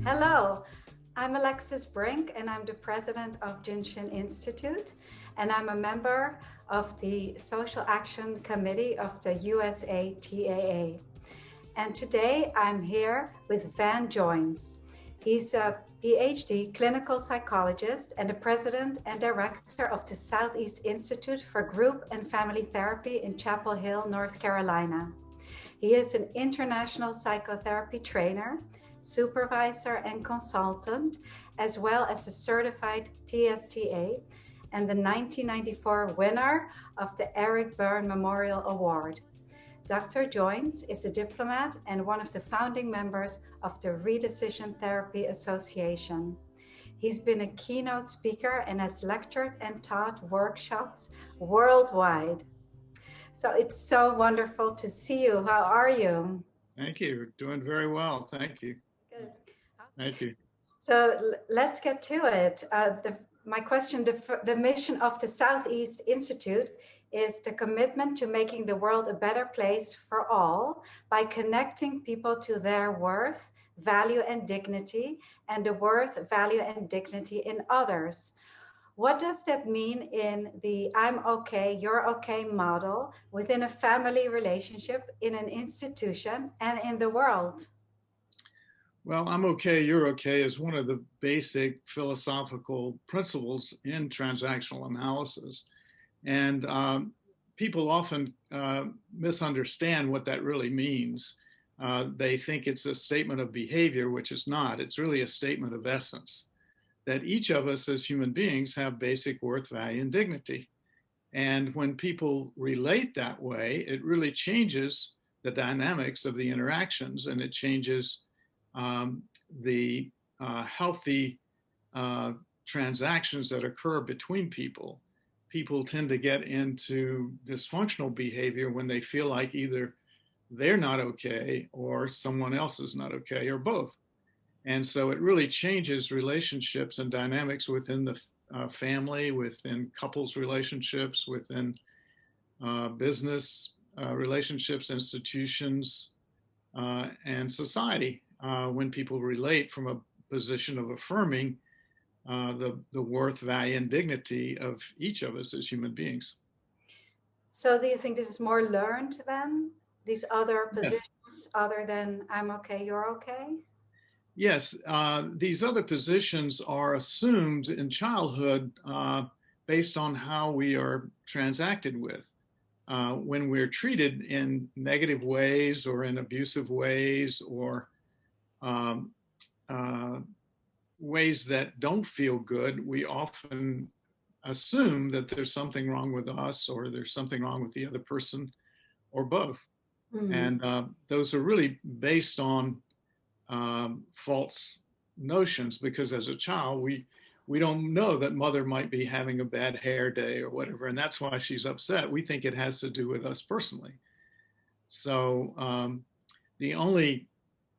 Hello, I'm Alexis Brink, and I'm the president of Junction Institute, and I'm a member of the Social Action Committee of the USA TAA. And today I'm here with Vann Joines. He's a PhD clinical psychologist and the president and director of the Southeast Institute for Group and Family Therapy in Chapel Hill, North Carolina. He is an international psychotherapy trainer, supervisor, and consultant, as well as a certified TSTA and the 1994 winner of the Eric Byrne Memorial Award. Dr. Joines is a diplomat and one of the founding members of the Redecision Therapy Association. He's been a keynote speaker and has lectured and taught workshops worldwide. So it's so wonderful to see you. How are you? Thank you. Doing very well. Thank you. Good. Thank you. So let's get to it. My question, the mission of the Southeast Institute is the commitment to making the world a better place for all by connecting people to their worth, value, and dignity, and the worth, value, and dignity in others. What does that mean in the I'm okay, you're okay model within a family relationship, in an institution, and in the world? Well, I'm okay, you're okay is one of the basic philosophical principles in transactional analysis. And people often misunderstand what that really means. They think it's a statement of behavior, which is not. It's really a statement of essence, that each of us as human beings have basic worth, value, and dignity. And when people relate that way, it really changes the dynamics of the interactions, and it changes the healthy transactions that occur between people. People tend to get into dysfunctional behavior when they feel like either they're not okay or someone else is not okay, or both. And so it really changes relationships and dynamics within the family, within couples relationships, within business relationships, institutions, and society. When people relate from a position of affirming the worth, value, and dignity of each of us as human beings. So do you think this is more learned than these other positions, Yes. other than I'm okay, you're okay? Yes, these other positions are assumed in childhood based on how we are transacted with. When we're treated in negative ways or in abusive ways or um, ways that don't feel good, we often assume that there's something wrong with us or there's something wrong with the other person or both. Mm-hmm. And those are really based on false notions, because as a child, we don't know that mother might be having a bad hair day or whatever, and that's why she's upset. We think it has to do with us personally. So the only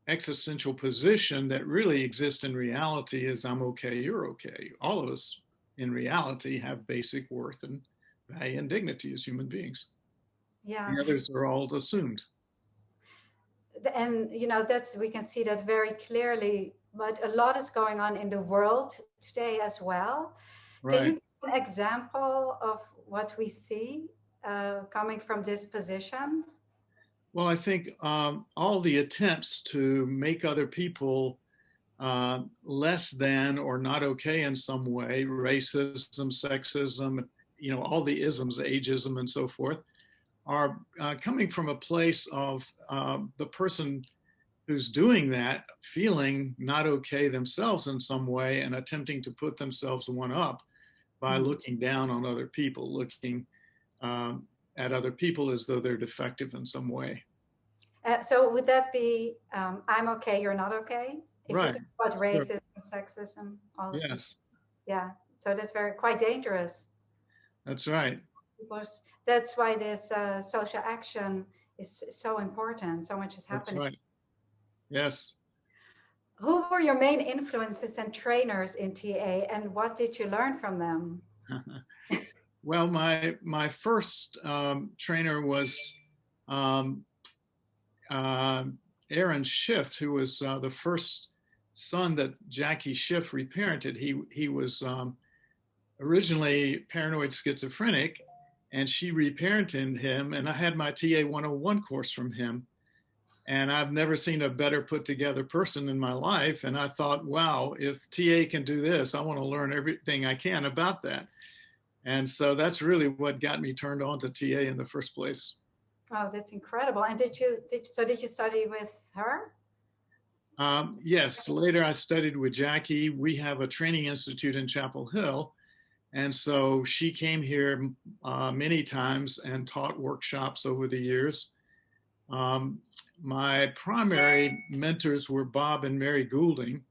existential position that really exists in reality is I'm okay, you're okay. All of us in reality have basic worth and value and dignity as human beings. Yeah. The others are all assumed. And that's, we can see that very clearly, but a lot is going on in the world today as well. Can you Right. give an example of what we see coming from this position? Well, I think all the attempts to make other people less than or not okay in some way, racism, sexism, all the isms, ageism, and so forth, are coming from a place of the person who's doing that feeling not okay themselves in some way and attempting to put themselves one up by looking down on other people, looking at other people as though they're defective in some way. So would that be I'm okay, you're not okay? If you Right. talk about Sure. racism, sexism, all of this. Yes, Yeah. So that's quite dangerous. that's right. Because that's why this social action is so important. So much is That's happening. right. Yes. Who were your main influences and trainers in TA, and what did you learn from them? Well, my first trainer was um, uh, Aaron Schiff, who was the first son that Jackie Schiff reparented. He was originally paranoid schizophrenic, and she reparented him. And I had my TA 101 course from him. And I've never seen a better put together person in my life. And I thought, wow, if TA can do this, I want to learn everything I can about that. And so that's really what got me turned on to TA in the first place. Oh, that's incredible. And did you study with her? Yes, later I studied with Jackie. We have a training institute in Chapel Hill. And so she came here many times and taught workshops over the years. Um, my primary mentors were Bob and Mary Goulding,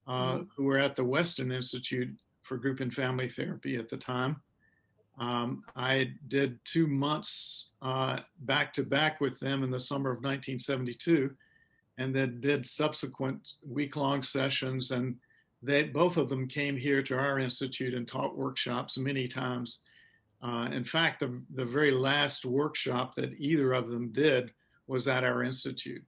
who were at the Western Institute for Group and Family Therapy at the time. I did 2 months back to back with them in the summer of 1972, and then did subsequent week-long sessions. And both of them came here to our institute and taught workshops many times. In fact, the very last workshop that either of them did was at our institute.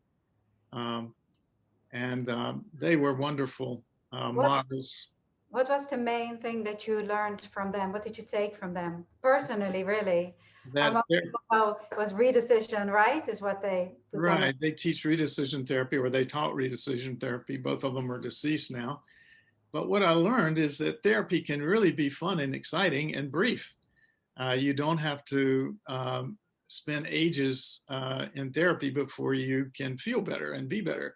They were wonderful What models. what was the main thing that you learned from them? What did you take from them personally, really? That Most people know it was redecision, right? Is what they would tell me. Right, they teach redecision therapy, or they taught redecision therapy. Both of them are deceased now. But what I learned is that therapy can really be fun and exciting and brief. You don't have to spend ages in therapy before you can feel better and be better,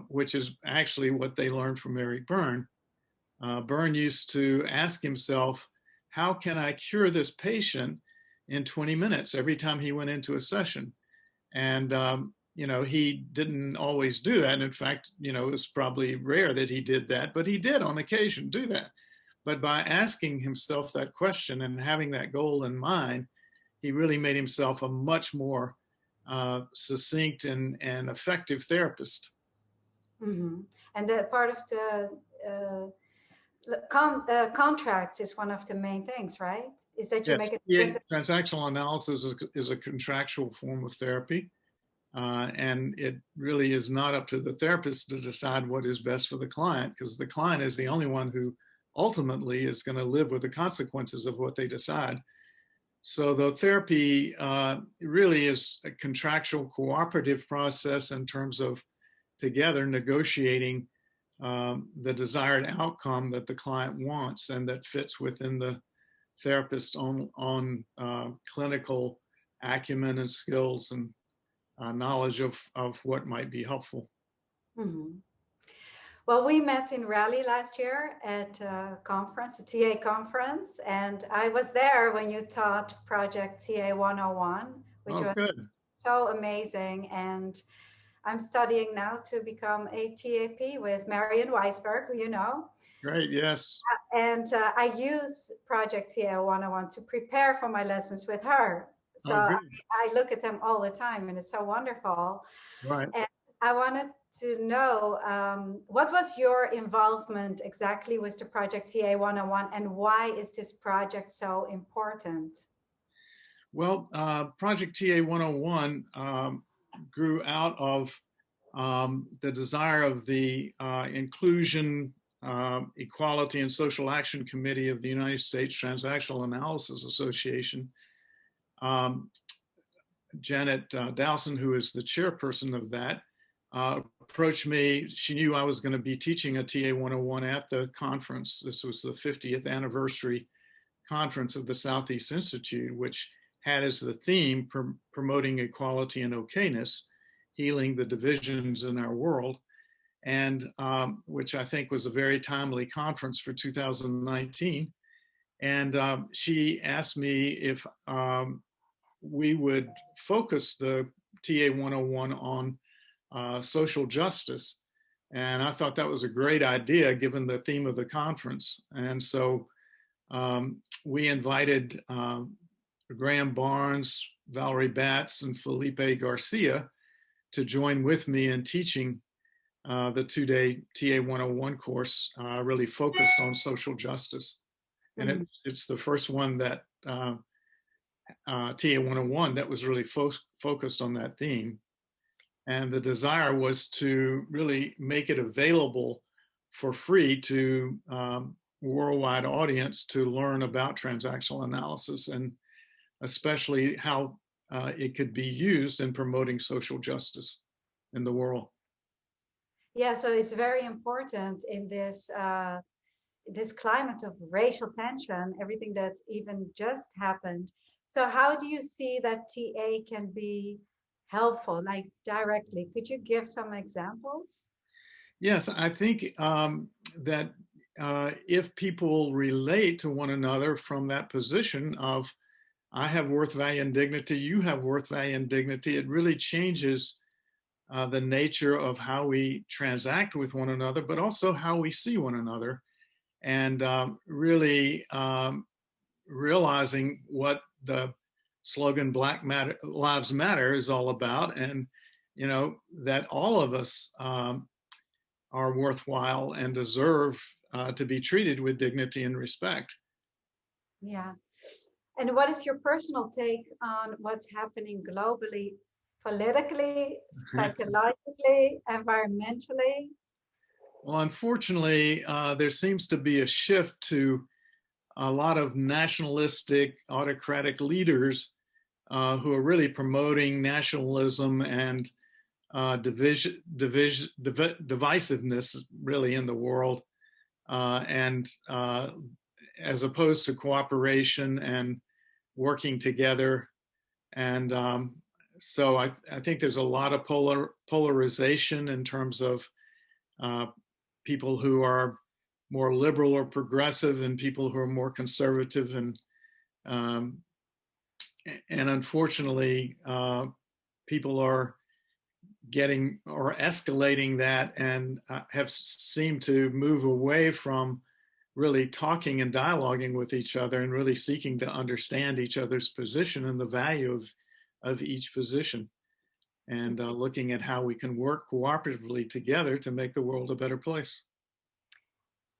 which is actually what they learned from Eric Berne. Berne used to ask himself, how can I cure this patient in 20 minutes every time he went into a session? And, he didn't always do that. In fact, it's probably rare that he did that, but he did on occasion do that. But by asking himself that question and having that goal in mind, he really made himself a much more succinct and effective therapist. Mm-hmm. And the part of the contracts is one of the main things, right? Is that you Yes, make it transactional analysis is a contractual form of therapy. And it really is not up to the therapist to decide what is best for the client, because the client is the only one who ultimately is going to live with the consequences of what they decide. So the therapy really is a contractual cooperative process in terms of together negotiating the desired outcome that the client wants and that fits within the therapist's own clinical acumen and skills and knowledge of what might be helpful. Mm-hmm. Well, we met in Raleigh last year at a conference, a TA conference, and I was there when you taught Project TA 101, which Oh, was good. so amazing. And I'm studying now to become a TAP with Marion Weisberg, who you know. Great. Yes. And I use Project TA 101 to prepare for my lessons with her. So Oh, good. I look at them all the time, and it's so wonderful. Right. And I wanted to know what was your involvement exactly with the Project TA 101, and why is this project so important? Well, Project TA 101 grew out of the desire of the Inclusion, Equality, and Social Action Committee of the United States Transactional Analysis Association. Janet Dowson, who is the chairperson of that, approached me. She knew I was going to be teaching a TA 101 at the conference. This was the 50th anniversary conference of the Southeast Institute, which had as the theme promoting equality and okayness, healing the divisions in our world, and which I think was a very timely conference for 2019. And she asked me if we would focus the TA 101 on social justice. And I thought that was a great idea given the theme of the conference. And so we invited Graham Barnes, Valerie Batts, and Felipe Garcia to join with me in teaching the 2-day TA 101 course, really focused on social justice. And it's the first one that TA 101 that was really focused on that theme. And the desire was to really make it available for free to worldwide audience to learn about transactional analysis, and especially how it could be used in promoting social justice in the world. Yeah, so it's very important in this climate of racial tension, everything that's even just happened. So how do you see that TA can be helpful, like directly? Could you give some examples? Yes, I think that if people relate to one another from that position of I have worth, value, and dignity, you have worth, value, and dignity, it really changes the nature of how we transact with one another, but also how we see one another, and really realizing what the slogan Lives Matter is all about, and that all of us are worthwhile and deserve to be treated with dignity and respect. Yeah. And what is your personal take on what's happening globally, politically, psychologically, environmentally? Well, unfortunately, there seems to be a shift to a lot of nationalistic, autocratic leaders who are really promoting nationalism and divisiveness, really, in the world, and as opposed to cooperation and working together. And so I think there's a lot of polarization in terms of people who are more liberal or progressive and people who are more conservative, um, and unfortunately people are getting or escalating that, and have seemed to move away from really talking and dialoguing with each other and really seeking to understand each other's position and the value of each position, and looking at how we can work cooperatively together to make the world a better place.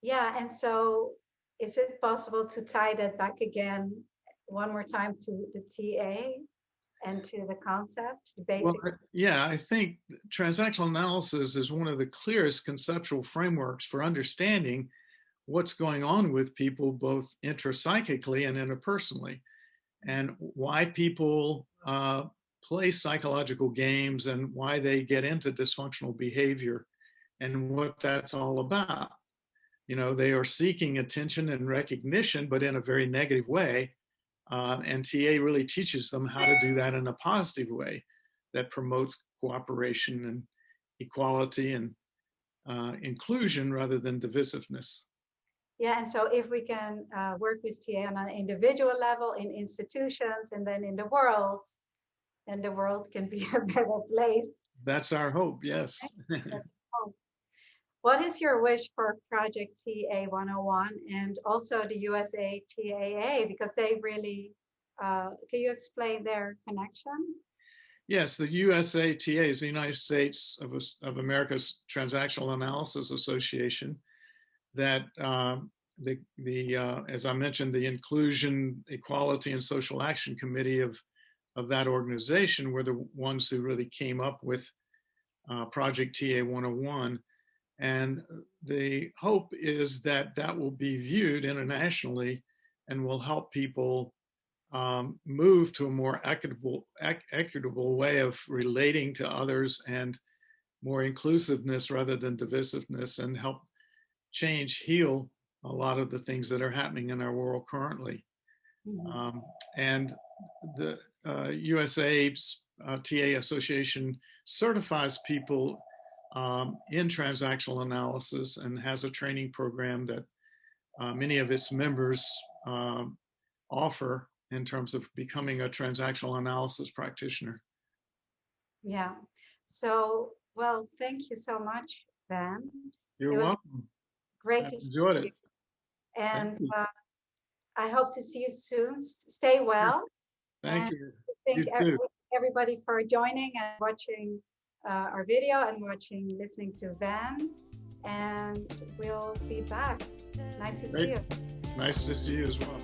Yeah, and so is it possible to tie that back again one more time to the TA and to the concept, the Well, basic? yeah, I think transactional analysis is one of the clearest conceptual frameworks for understanding what's going on with people, both intrapsychically and interpersonally, and why people play psychological games and why they get into dysfunctional behavior and what that's all about. They are seeking attention and recognition, but in a very negative way. And TA really teaches them how to do that in a positive way that promotes cooperation and equality and inclusion rather than divisiveness. Yeah, and so if we can work with TA on an individual level in institutions and then in the world, then the world can be a better place. That's our hope, yes. What is your wish for Project TA101 and also the USA TAA? Because they really, can you explain their connection? Yes, the USATA is the United States of America's Transactional Analysis Association. That as I mentioned, the Inclusion, Equality, and Social Action Committee of that organization were the ones who really came up with Project TA101. And the hope is that that will be viewed internationally and will help people move to a more equitable way of relating to others, and more inclusiveness rather than divisiveness, and help heal a lot of the things that are happening in our world currently. Mm-hmm. And the USA TA Association certifies people in transactional analysis and has a training program that many of its members offer in terms of becoming a transactional analysis practitioner. Yeah. So, well, thank you so much, Vann. You're welcome. Great to enjoyed it. And I hope to see you soon. Stay well. Thank you. Thank everybody for joining and watching our video and listening to Vann. And we'll be back. Nice to see you. Nice to see you as well.